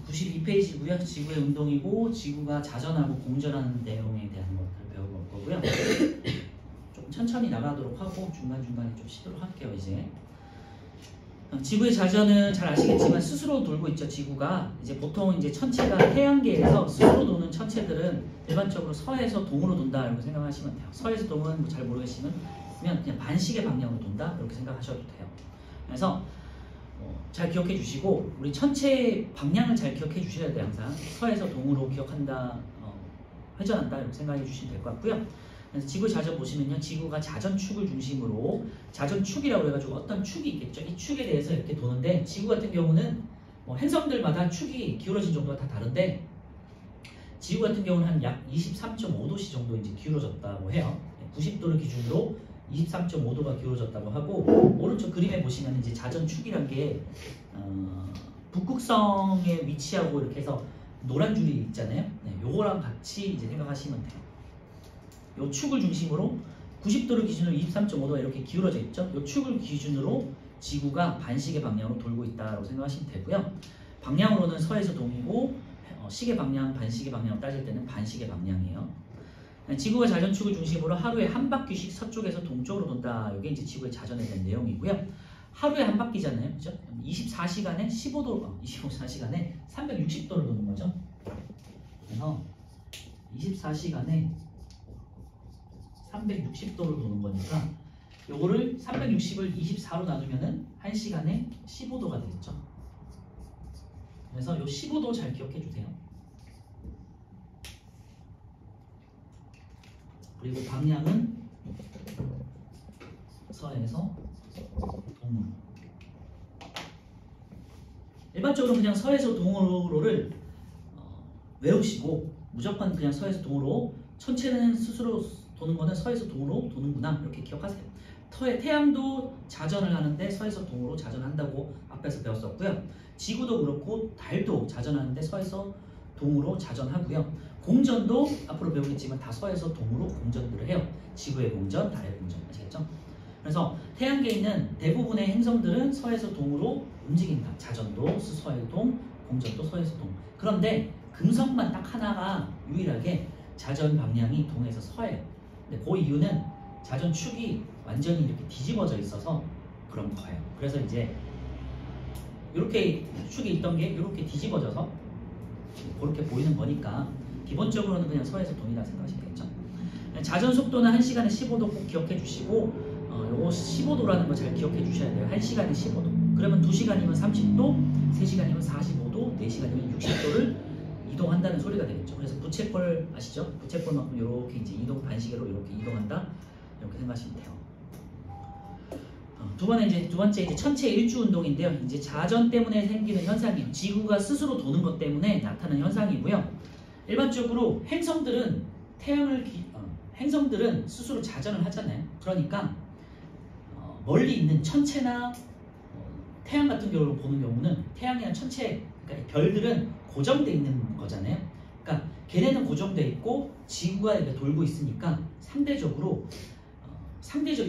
92페이지고요. 지구의 운동이고 지구가 자전하고 공전하는 내용에 대한 것들을 배워볼 거고요. 좀 천천히 나가도록 하고 중간중간에 좀 쉬도록 할게요. 이제 지구의 자전은 잘 아시겠지만 스스로 돌고 있죠. 지구가 이제 보통 이제 천체가 태양계에서 스스로 도는 천체들은 일반적으로 서에서 동으로 돈다 이렇게 생각하시면 돼요. 서에서 동은 뭐 잘 모르겠으면 그냥 반시계 방향으로 돈다 이렇게 생각하셔도 돼요. 그래서 잘 기억해 주시고 우리 천체의 방향을 잘 기억해 주셔야 돼요. 항상 서에서 동으로 기억한다, 회전한다 이렇게 생각해 주시면 될 것 같고요. 그래서 지구 자전 보시면요, 지구가 자전축을 중심으로 자전축이라고 해가지고 어떤 축이 있겠죠. 이 축에 대해서 이렇게 도는데 지구 같은 경우는 행성들마다 축이 기울어진 정도가 다 다른데 지구 같은 경우는 한 약 23.5도씨 정도 이제 기울어졌다고 해요. 90도를 기준으로 23.5도가 기울어졌다고 하고 오른쪽 그림에 보시면 이제 자전축이란 게 북극성에 위치하고 이렇게 해서 노란 줄이 있잖아요. 네, 요거랑 같이 이제 생각하시면 돼요. 요 축을 중심으로 90도를 기준으로 23.5도가 이렇게 기울어져 있죠. 요 축을 기준으로 지구가 반시계 방향으로 돌고 있다고 생각하시면 되고요. 방향으로는 서에서 동이고 시계 방향, 반시계 방향을 따질 때는 반시계 방향이에요. 지구가 자전축을 중심으로 하루에 한 바퀴씩 서쪽에서 동쪽으로 돈다. 이게 이제 지구의 자전에 대한 내용이고요. 하루에 한 바퀴잖아요. 그죠? 24시간에 15도, 24시간에 360도를 도는 거죠. 그래서 24시간에 360도를 도는 거니까 요거를 360을 24로 나누면은 1시간에 15도가 되겠죠. 그래서 요 15도 잘 기억해 주세요. 그리고 방향은 서에서 동으로. 일반적으로 그냥 서에서 동으로를 외우시고 무조건 그냥 서에서 동으로 천체는 스스로 도는 거는 서에서 동으로 도는구나 이렇게 기억하세요. 태양도 자전을 하는데 서에서 동으로 자전한다고 앞에서 배웠었고요. 지구도 그렇고 달도 자전하는데 서에서 동으로 자전하고요. 공전도 앞으로 배우겠지만 다 서에서 동으로 공전들을 해요. 지구의 공전, 달의 공전 아시겠죠? 그래서 태양계에 있는 대부분의 행성들은 서에서 동으로 움직인다. 자전도 서에서 동, 공전도 서에서 동. 그런데 금성만 딱 하나가 유일하게 자전 방향이 동에서 서예요. 근데 그 이유는 자전축이 완전히 이렇게 뒤집어져 있어서 그런 거예요. 그래서 이제 이렇게 축이 있던 게 이렇게 뒤집어져서 그렇게 보이는 거니까 기본적으로는 그냥 서에서 동이라 생각하시면 되겠죠. 자전 속도는 1시간에 15도 꼭 기억해 주시고 요거 15도라는 거 잘 기억해 주셔야 돼요. 1시간에 15도. 그러면 2시간이면 30도, 3시간이면 45도, 4시간이면 60도를 이동한다는 소리가 되겠죠. 그래서 부채꼴 아시죠? 부채꼴만큼 이렇게 이제 이동 반시계로 이렇게 이동한다. 이렇게 생각하시면 돼요. 두 번째 이제 천체 일주 운동인데요. 이제 자전 때문에 생기는 현상이에요. 지구가 스스로 도는 것 때문에 나타나는 현상이고요. 일반적으로 행성들은 스스로 자전을 하잖아요. 그러니까 멀리 있는 천체나 태양 같은 경우를 보는 경우는 태양이나 천체, 그러니까 별들은 고정되어 있는 거잖아요. 그러니까 걔네는 고정되어 있고 지구가 이렇게 돌고 있으니까 상대적인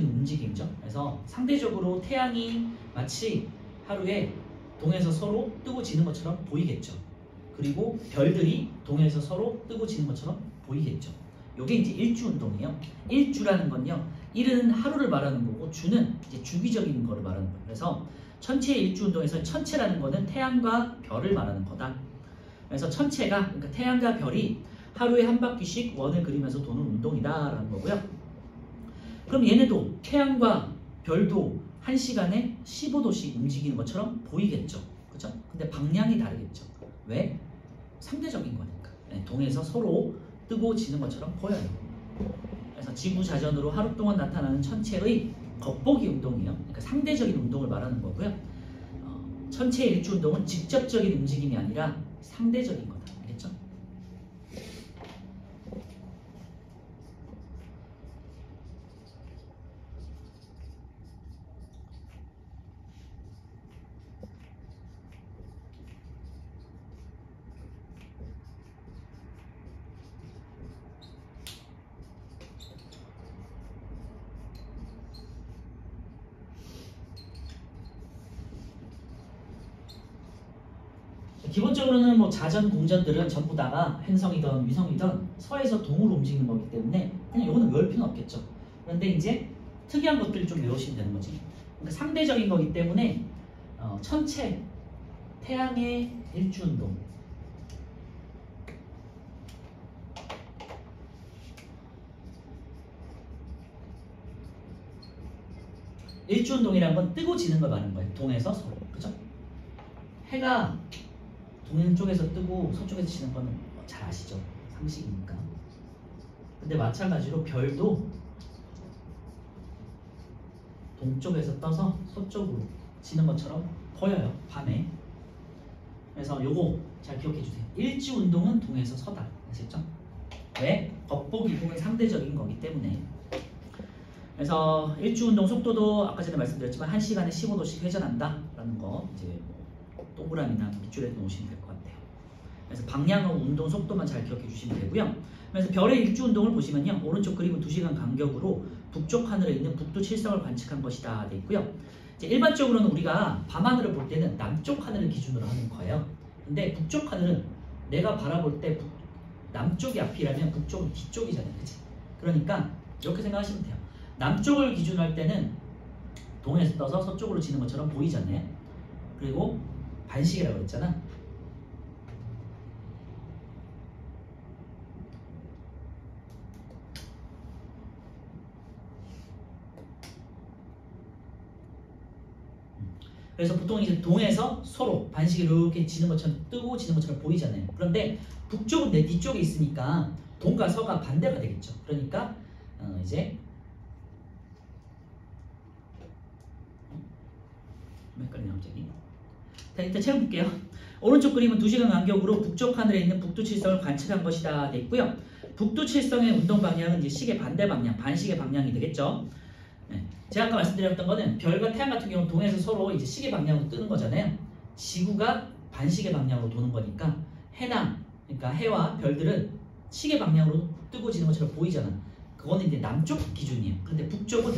움직임이죠. 그래서 상대적으로 태양이 마치 하루에 동에서 서로 뜨고 지는 것처럼 보이겠죠. 그리고 별들이 동에서 서로 뜨고 지는 것처럼 보이겠죠. 이게 이제 일주 운동이에요. 일주라는 건요, 일은 하루를 말하는 거고 주는 이제 주기적인 거를 말하는 거예요. 그래서 천체의 일주 운동에서 천체라는 거는 태양과 별을 말하는 거다. 그래서 천체가, 그러니까 태양과 별이 하루에 한 바퀴씩 원을 그리면서 도는 운동이다라는 거고요. 그럼 얘네도 태양과 별도 1시간에 15도씩 움직이는 것처럼 보이겠죠. 그죠? 근데 방향이 다르겠죠. 왜? 상대적인 거니까. 동에서 서로 뜨고 지는 것처럼 보여요. 그래서 지구 자전으로 하루 동안 나타나는 천체의 겉보기 운동이에요. 그러니까 상대적인 운동을 말하는 거고요. 천체의 일주 운동은 직접적인 움직임이 아니라 상대적인 거다. 알겠죠? 기본적으로는 뭐 자전, 공전들은 전부 다가 행성이든 위성이든 서에서 동으로 움직이는 거기 때문에 그냥 이거는 외울 필요는 없겠죠. 그런데 이제 특이한 것들을 좀 외우시면 되는 거지. 그러니까 상대적인 거기 때문에 천체, 태양의 일주운동, 일주운동이라는 건 뜨고 지는 걸 말하는 거예요. 동에서 서로. 그죠? 해가 동쪽에서 뜨고 서쪽에서 지는 거는 잘 아시죠? 상식이니까. 근데 마찬가지로 별도 동쪽에서 떠서 서쪽으로 지는 것처럼 보여요. 밤에. 그래서 요거 잘 기억해 주세요. 일주운동은 동에서 서다. 아시겠죠? 왜? 겉보기는 상대적인 거기 때문에. 그래서 일주운동 속도도 아까 전에 말씀드렸지만 1시간에 15도씩 회전한다 라는 거 이제 뭐 동그라미나 밑줄에 놓으시면 될 것 같아요. 그래서 방향하고 운동 속도만 잘 기억해 주시면 되고요. 그래서 별의 일주운동을 보시면요, 오른쪽 그림은 2시간 간격으로 북쪽 하늘에 있는 북두 칠성을 관측한 것이다 돼 있고요. 이제 일반적으로는 우리가 밤하늘을 볼 때는 남쪽 하늘을 기준으로 하는 거예요. 근데 북쪽 하늘은 내가 바라볼 때 남쪽이 앞이라면 북쪽은 뒤쪽이잖아요. 그치? 그러니까 이렇게 생각하시면 돼요. 남쪽을 기준으로 할 때는 동에서 떠서 서쪽으로 지는 것처럼 보이잖아요. 그리고 반시계라고 했잖아. 그래서 보통 이제 동에서 서로 반시계 이렇게 지는 것처럼 뜨고 지는 것처럼 보이잖아요. 그런데 북쪽은 내 뒤쪽에 있으니까 동과 서가 반대가 되겠죠. 그러니까 이제 헷갈리네 갑자기. 자, 일단 채워볼게요. 오른쪽 그림은 2시간 간격으로 북쪽 하늘에 있는 북두 칠성을 관측한 것이다 돼 있고요. 북두 칠성의 운동 방향은 이제 시계 반대 방향, 반시계 방향이 되겠죠. 네. 제가 아까 말씀드렸던 거는 별과 태양 같은 경우는 동에서 서로 이제 시계 방향으로 뜨는 거잖아요. 지구가 반시계 방향으로 도는 거니까 해나, 그러니까 해와 별들은 시계 방향으로 뜨고 지는 것처럼 보이잖아. 그거는 이제 남쪽 기준이에요. 근데 북쪽은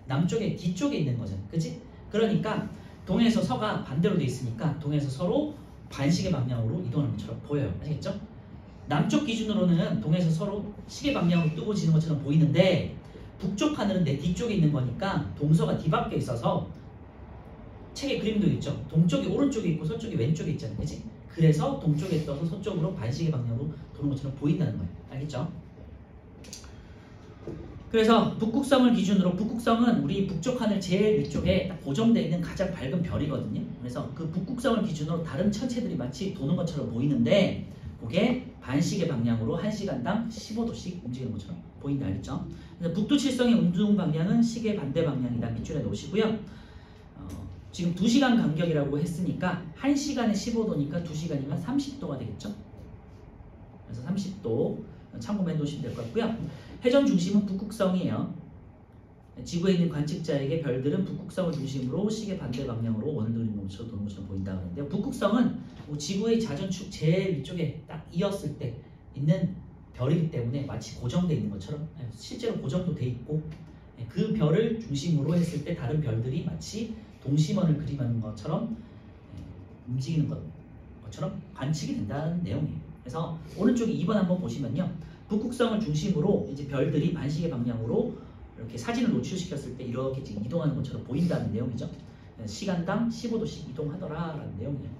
남쪽의 뒤쪽에 있는 거잖아. 그치? 그러니까 동에서 서가 반대로 돼 있으니까 동에서 서로 반시계 방향으로 이동하는 것처럼 보여요. 아시겠죠? 남쪽 기준으로는 동에서 서로 시계 방향으로 뜨고 지는 것처럼 보이는데 북쪽 하늘은 내 뒤쪽에 있는 거니까 동서가 뒤바뀌어 있어서 책에 그림도 있죠. 동쪽이 오른쪽에 있고 서쪽이 왼쪽에 있잖아요. 그치? 그래서 동쪽에 떠서 서쪽으로 반시계 방향으로 도는 것처럼 보인다는 거예요. 알겠죠? 그래서 북극성을 기준으로, 북극성은 우리 북쪽 하늘 제일 위쪽에 딱 고정되어 있는 가장 밝은 별이거든요. 그래서 그 북극성을 기준으로 다른 천체들이 마치 도는 것처럼 보이는데 그게 반시계 방향으로 1시간당 15도씩 움직이는 것처럼 보인다. 알겠죠? 그래서 북두 칠성의 운동 방향은 시계 반대 방향이다. 밑줄에 놓으시고요. 지금 2시간 간격이라고 했으니까 1시간에 15도니까 2시간이면 30도가 되겠죠? 그래서 30도 참고해 놓으시면 될 것 같고요. 회전 중심은 북극성이에요. 지구에 있는 관측자에게 별들은 북극성을 중심으로 시계 반대 방향으로 원을 그리는 것처럼 도는 것처럼 보인다 그러는데요. 북극성은 지구의 자전축 제일 위쪽에 딱 이었을 때 있는 별이기 때문에 마치 고정되어 있는 것처럼, 실제로 고정도 돼 있고 그 별을 중심으로 했을 때 다른 별들이 마치 동심원을 그리는 것처럼 움직이는 것처럼 관측이 된다는 내용이에요. 그래서 오른쪽에 2번 한번 보시면요. 북극성을 중심으로 이제 별들이 반시계 방향으로 이렇게 사진을 노출시켰을 때 이렇게 지금 이동하는 것처럼 보인다는 내용이죠. 시간당 15도씩 이동하더라라는 내용이에요.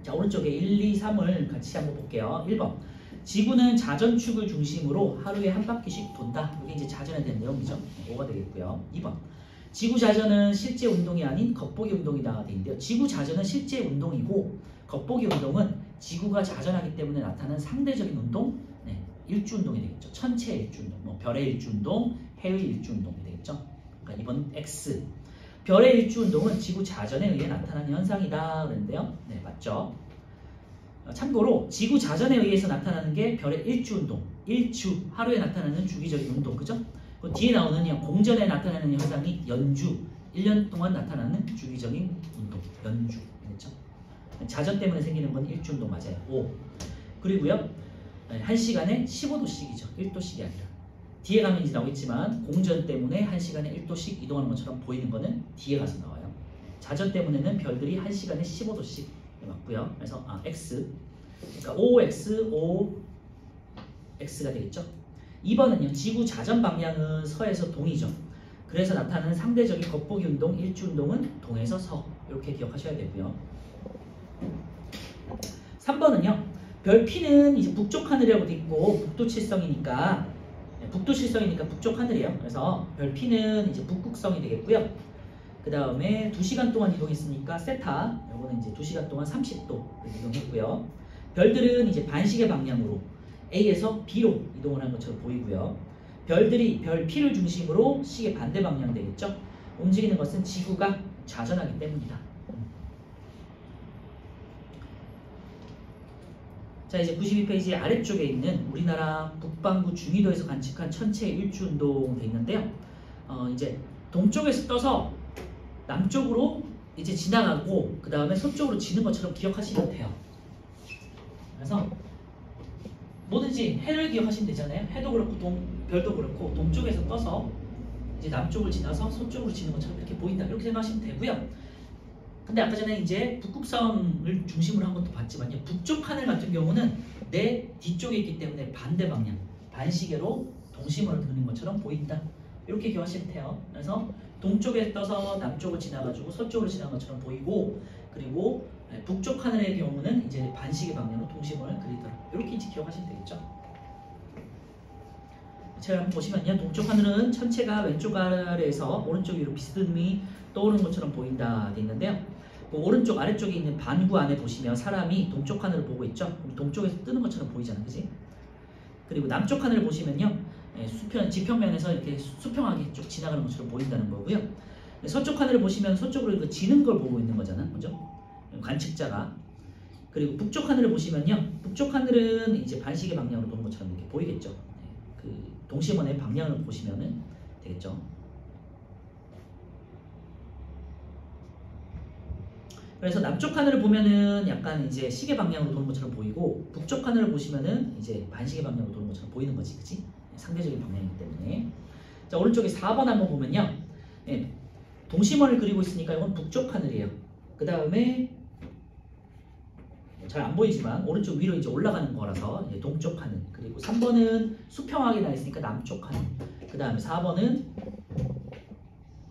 자, 오른쪽에 1, 2, 3을 같이 한번 볼게요. 1번. 지구는 자전축을 중심으로 하루에 한 바퀴씩 돈다. 이게 이제 자전에 대한 내용이죠. 5가 되겠고요. 2번. 지구 자전은 실제 운동이 아닌 겉보기 운동이다. 되어 있는데요. 지구 자전은 실제 운동이고 겉보기 운동은 지구가 자전하기 때문에 나타나는 상대적인 운동, 일주운동이 되겠죠. 천체의 일주운동, 뭐 별의 일주운동, 해의 일주운동이 되겠죠. 그러니까 이번 X. 별의 일주운동은 지구 자전에 의해 나타나는 현상이다. 그랬는데요. 네, 맞죠. 참고로 지구 자전에 의해서 나타나는 게 별의 일주운동, 일주, 하루에 나타나는 주기적인 운동, 그죠? 그 뒤에 나오는 공전에 나타나는 현상이 연주, 1년 동안 나타나는 주기적인 운동, 연주. 그렇죠? 자전 때문에 생기는 건 일주운동 맞아요. 5. 그리고요. 1시간에 15도씩이죠. 1도씩이 아니라. 뒤에 가면 이제 나오겠지만 공전 때문에 1시간에 1도씩 이동하는 것처럼 보이는 거는 뒤에 가서 나와요. 자전 때문에는 별들이 1시간에 15도씩 맞고요. 그래서 x, 그러니까 OX, OX가 되겠죠. 2번은요. 지구 자전 방향은 서에서 동이죠. 그래서 나타나는 상대적인 겉보기 운동, 일주 운동은 동에서 서. 이렇게 기억하셔야 되고요. 3번은요. 별 P는 이제 북쪽 하늘이라고 돼 있고 북두칠성이니까 북쪽 하늘이에요. 그래서 별 P는 이제 북극성이 되겠고요. 그 다음에 2시간 동안 이동했으니까 세타, 요거는 이제 2시간 동안 30도 이동했고요. 별들은 이제 반시계 방향으로 A에서 B로 이동을 한 것처럼 보이고요. 별들이 별 P를 중심으로 시계 반대 방향 되겠죠. 움직이는 것은 지구가 자전하기 때문이다. 자, 이제 92페이지 아래쪽에 있는 우리나라 북반구 중위도에서 관측한 천체 일주운동 돼 있는데요. 이제 동쪽에서 떠서 남쪽으로 이제 지나가고 그 다음에 서쪽으로 지는 것처럼 기억하시면 돼요. 그래서 뭐든지 해를 기억하시면 되잖아요. 해도 그렇고 별도 그렇고 동쪽에서 떠서 이제 남쪽을 지나서 서쪽으로 지는 것처럼 이렇게 보인다. 이렇게 생각하시면 되고요. 근데 아까 전에 이제 북극성을 중심으로 한 것도 봤지만요. 북쪽 하늘 같은 경우는 내 뒤쪽에 있기 때문에 반대 방향, 반시계로 동심으로 드는 것처럼 보인다. 이렇게 기억하시면 돼요. 그래서 동쪽에 떠서 남쪽을 지나가지고 서쪽으로 지나간 것처럼 보이고, 그리고 북쪽 하늘의 경우는 이제 반시계 방향으로 동심을 그리더라. 이렇게 이제 기억하시면 되겠죠. 제가 한번 보시면요. 동쪽 하늘은 천체가 왼쪽 아래에서 오른쪽 위로 비스듬히 떠오르는 것처럼 보인다 돼 있는데요. 그 오른쪽 아래쪽에 있는 반구 안에 보시면 사람이 동쪽 하늘을 보고 있죠. 동쪽에서 뜨는 것처럼 보이잖아요. 그지? 그리고 남쪽 하늘을 보시면요. 지평면에서 이렇게 수평하게 쭉 지나가는 것처럼 보인다는 거고요. 서쪽 하늘을 보시면 서쪽으로 지는 걸 보고 있는 거잖아요. 그죠? 관측자가. 그리고 북쪽 하늘을 보시면요. 북쪽 하늘은 이제 반시계 방향으로 도는 것처럼 이렇게 보이겠죠. 그 동심원의 방향을 보시면 되겠죠. 그래서 남쪽 하늘을 보면은 약간 이제 시계 방향으로 도는 것처럼 보이고, 북쪽 하늘을 보시면은 이제 반시계 방향으로 도는 것처럼 보이는 거지, 그치? 상대적인 방향이기 때문에. 자, 오른쪽에 4번 한번 보면요. 동심원을 그리고 있으니까 이건 북쪽 하늘이에요. 그 다음에 잘 안 보이지만 오른쪽 위로 이제 올라가는 거라서 이제 동쪽 하늘. 그리고 3번은 수평하게 나 있으니까 남쪽 하늘. 그 다음에 4번은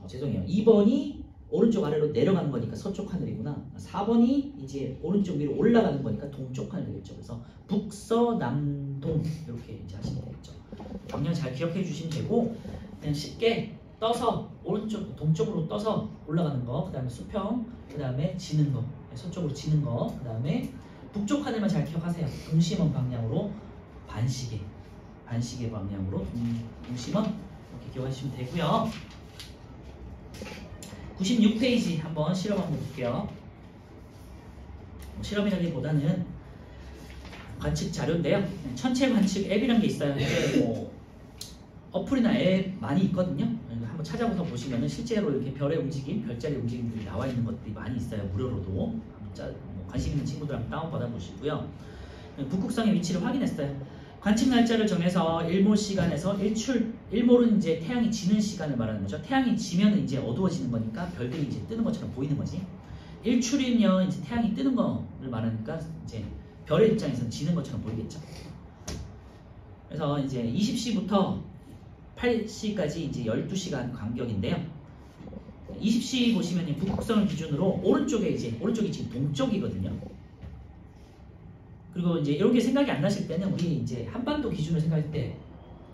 죄송해요. 2번이 오른쪽 아래로 내려가는 거니까 서쪽 하늘이구나. 4번이 이제 오른쪽 위로 올라가는 거니까 동쪽 하늘 되겠죠. 그래서 북서남동 이렇게 이제 하시면 되겠죠. 방향 잘 기억해 주시면 되고, 그냥 쉽게 떠서 오른쪽 동쪽으로 떠서 올라가는 거, 그 다음에 수평, 그 다음에 지는 거, 서쪽으로 지는 거, 그 다음에 북쪽 하늘만 잘 기억하세요. 동심원 방향으로 반시계 방향으로 동심원 이렇게 기억하시면 되고요. 96페이지 한번 실험 한번 볼게요. 실험이라기보다는 관측 자료인데요. 천체 관측 앱이라는 게 있어요. 이게 뭐 어플이나 앱 많이 있거든요. 한번 찾아보서 보시면은 실제로 이렇게 별의 움직임, 별자리 움직임들이 나와 있는 것들이 많이 있어요. 무료로도. 관심 있는 친구들 한번 다운받아 보시고요. 북극성의 위치를 확인했어요. 관측 날짜를 정해서 일몰 시간에서 일몰은 이제 태양이 지는 시간을 말하는 거죠. 태양이 지면 이제 어두워지는 거니까 별들이 이제 뜨는 것처럼 보이는 거지. 일출이면 이제 태양이 뜨는 거를 말하니까 이제 별의 입장에서는 지는 것처럼 보이겠죠. 그래서 이제 20시부터 8시까지 이제 12시간 간격인데요. 20시 보시면 북극성을 기준으로 오른쪽이 지금 동쪽이거든요. 그리고 이제 이렇게 생각이 안 나실 때는 우리 이제 한반도 기준으로 생각할 때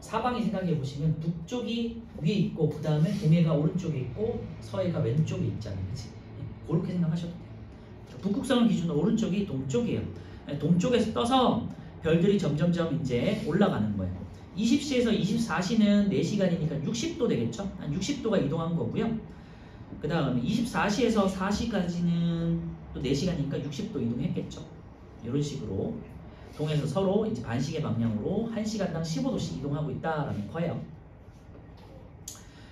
사방에 생각해 보시면 북쪽이 위에 있고 그 다음에 동해가 오른쪽에 있고 서해가 왼쪽에 있잖아요. 그치? 그렇게 생각하셔도 돼요. 북극성을 기준으로 오른쪽이 동쪽이에요. 동쪽에서 떠서 별들이 점점점 이제 올라가는 거예요. 20시에서 24시는 4시간이니까 60도 되겠죠? 한 60도가 이동한 거고요. 그 다음에 24시에서 4시까지는 또 4시간이니까 60도 이동했겠죠. 이런 식으로 동에서 서로 이제 반시계 방향으로 1시간당 15도씩 이동하고 있다라는 거예요.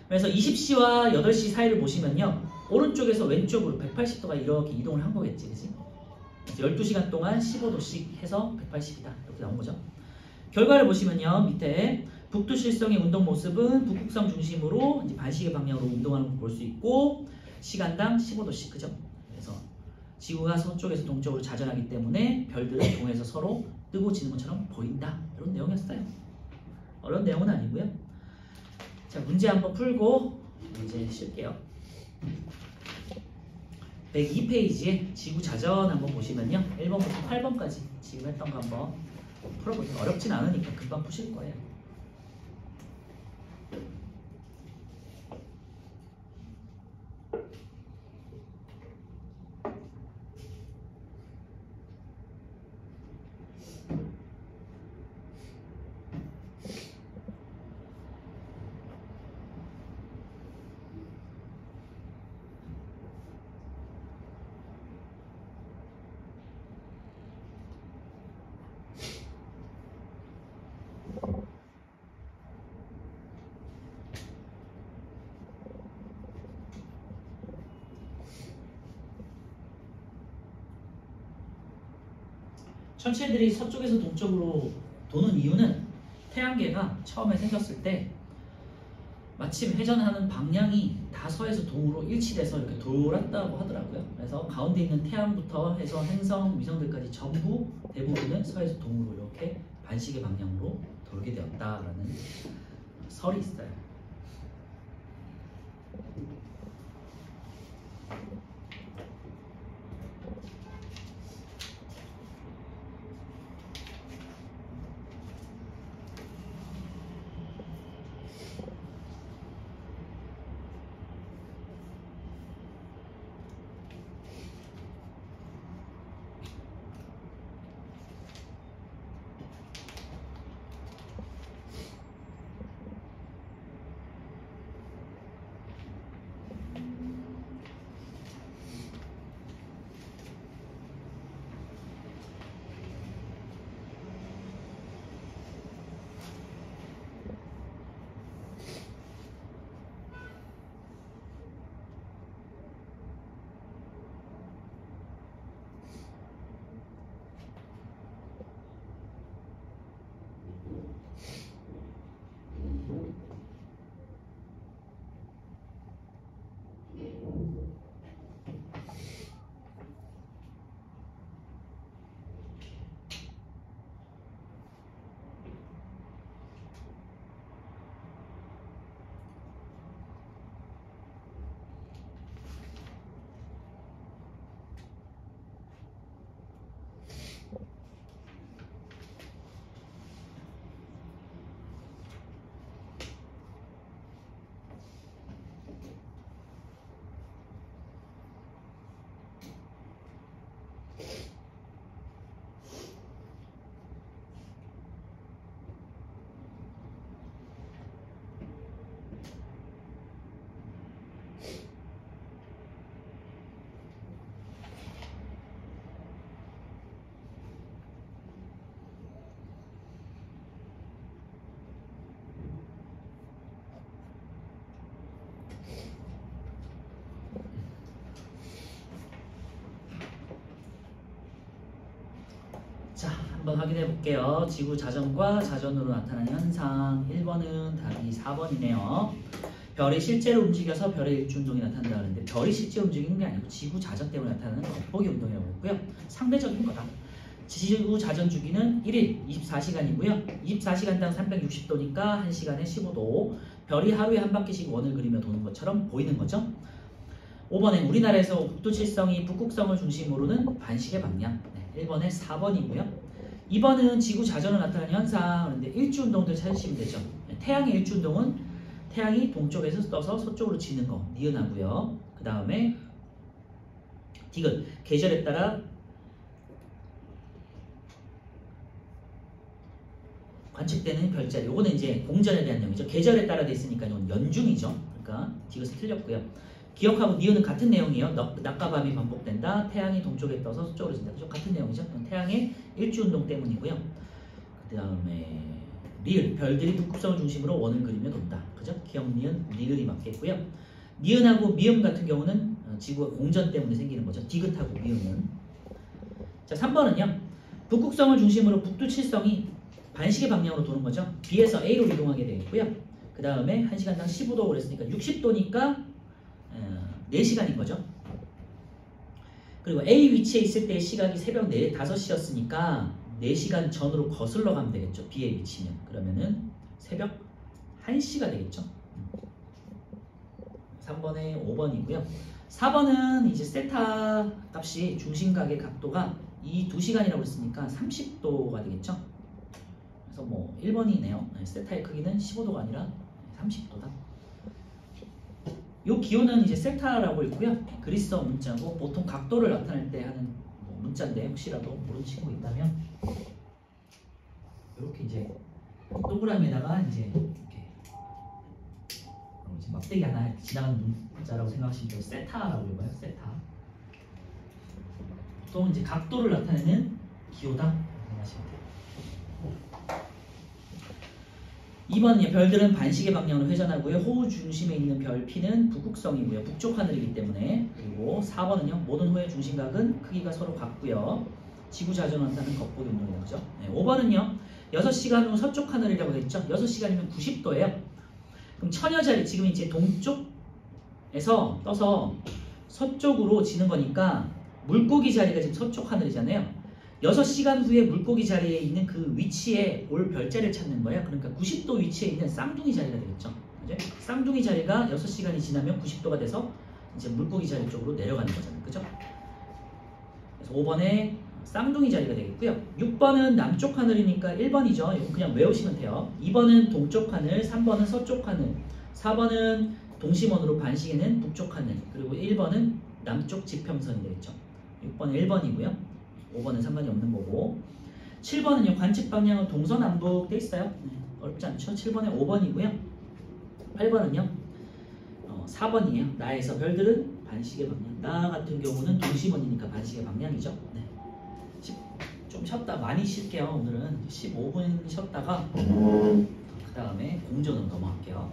그래서 20시와 8시 사이를 보시면요. 오른쪽에서 왼쪽으로 180도가 이렇게 이동을 한 거겠지. 그치? 12시간 동안 15도씩 해서 180이다. 이렇게 나온 거죠. 결과를 보시면요. 밑에 북두칠성의 운동 모습은 북극성 중심으로 이제 반시계 방향으로 운동하는 걸 볼 수 있고 시간당 15도씩. 그죠? 그래서 지구가 서쪽에서 동쪽으로 자전하기 때문에 별들은 동에서 서로 뜨고 지는 것처럼 보인다. 이런 내용이었어요. 어려운 내용은 아니고요. 자, 문제 한번 풀고 이제 쉴게요. 102페이지에 지구 자전 한번 보시면요. 1번부터 8번까지 지금 했던 거 한번 풀어보세요. 어렵진 않으니까 금방 푸실 거예요. 천체들이 서쪽에서 동쪽으로 도는 이유는 태양계가 처음에 생겼을 때 마침 회전하는 방향이 다 서에서 동으로 일치돼서 이렇게 돌았다고 하더라고요. 그래서 가운데 있는 태양부터 해서 행성, 위성들까지 전부 대부분은 서에서 동으로 이렇게 반시계 방향으로 돌게 되었다라는 설이 있어요. 자, 한번 확인해 볼게요. 지구 자전과 자전으로 나타나는 현상. 1번은 답이 4번이네요. 별이 실제로 움직여서 별의 일주운동이 나타난다 하는데 별이 실제로 움직이는 게 아니고 지구 자전 때문에 나타나는 겉보기 운동이라고 했고요. 상대적인 거다. 지구 자전 주기는 1일 24시간이고요. 24시간당 360도니까 1시간에 15도. 별이 하루에 한 바퀴씩 원을 그리며 도는 것처럼 보이는 거죠. 5번에 우리나라에서 북두칠성이 북극성을 중심으로는 반시계 방향. 1번에 4번이고요. 2번은 지구 자전으로 나타나는 현상. 그런데 일주운동들 찾으시면 되죠. 태양의 일주운동은 태양이 동쪽에서 떠서 서쪽으로 지는 거 니은하고요. 그 다음에 디귿 계절에 따라 관측되는 별자리. 요거는 이제 공전에 대한 내용이죠. 계절에 따라 돼 있으니까 이건 연중이죠. 그러니까 디귿이 틀렸고요. 기억하고 니은은 같은 내용이에요. 낮과 밤이 반복된다. 태양이 동쪽에 떠서 서쪽으로 진다. 그죠? 같은 내용이죠. 태양의 일주운동 때문이고요. 그 다음에 리을, 별들이 북극성을 중심으로 원을 그리며 돈다. 그죠? 기억 니은, 리을이 맞겠고요. 니은하고 미음 같은 경우는 지구가 공전 때문에 생기는 거죠. 디귿하고 미음은. 자, 3번은요. 북극성을 중심으로 북두칠성이 반시계 방향으로 도는 거죠. B에서 A로 이동하게 되겠고요. 그 다음에 1시간당 15도 그랬으니까 60도니까 4시간인 거죠. 그리고 A 위치에 있을 때 시각이 새벽 5시였으니까 4시간 전으로 거슬러 가면 되겠죠. B의 위치는. 그러면은 새벽 1시가 되겠죠. 3번에 5번이고요. 4번은 이제 세타 값이 중심각의 각도가 이 2시간이라고 했으니까 30도가 되겠죠. 그래서 뭐 1번이네요. 세타의 크기는 15도가 아니라 30도다. 이 기호는 이제 세타라고 있고요. 그리스어 문자고 보통 각도를 나타낼 때 하는 뭐 문자인데 혹시라도 모르는 친구 있다면 이렇게 이제 동그라미에다가 이제 이렇게 막대기 하나 지나가는 문자라고 생각하시면 돼요. 세타라고 읽어요. 세타. 보통 이제 각도를 나타내는 기호다 생각하시면 돼요. 2번은 별들은 반시계 방향으로 회전하고요. 호우 중심에 있는 별 P는 북극성이고요. 북쪽 하늘이기 때문에. 그리고 4번은요. 모든 호의 중심각은 크기가 서로 같고요. 지구 자전한다는 겉보기 운동이라고 하죠. 네, 5번은요. 6시간 후 서쪽 하늘이라고 했죠. 6시간이면 90도예요. 그럼 처녀 자리 지금 이제 동쪽에서 떠서 서쪽으로 지는 거니까 물고기 자리가 지금 서쪽 하늘이잖아요. 6시간 후에 물고기 자리에 있는 그 위치에 올 별자리를 찾는 거예요. 그러니까 90도 위치에 있는 쌍둥이 자리가 되겠죠. 그죠? 쌍둥이 자리가 6시간이 지나면 90도가 돼서 이제 물고기 자리 쪽으로 내려가는 거잖아요. 그죠? 그래서 5번에 쌍둥이 자리가 되겠고요. 6번은 남쪽 하늘이니까 1번이죠. 이거 그냥 외우시면 돼요. 2번은 동쪽 하늘, 3번은 서쪽 하늘, 4번은 동심원으로 반시계는 북쪽 하늘, 그리고 1번은 남쪽 지평선이 되겠죠. 6번은 1번이고요. 5번은 상관이 없는 거고 7번은요. 관측 방향은 동서남북 돼 있어요. 어렵지 않죠? 7번에 5번이고요. 8번은요. 4번이에요. 나에서 별들은 반시계 방향. 나 같은 경우는 동심원이니까 반시계 방향이죠. 네. 좀 쉬었다 많이 쉴게요. 오늘은 15분 쉬었다가 그 다음에 공전으로 넘어갈게요.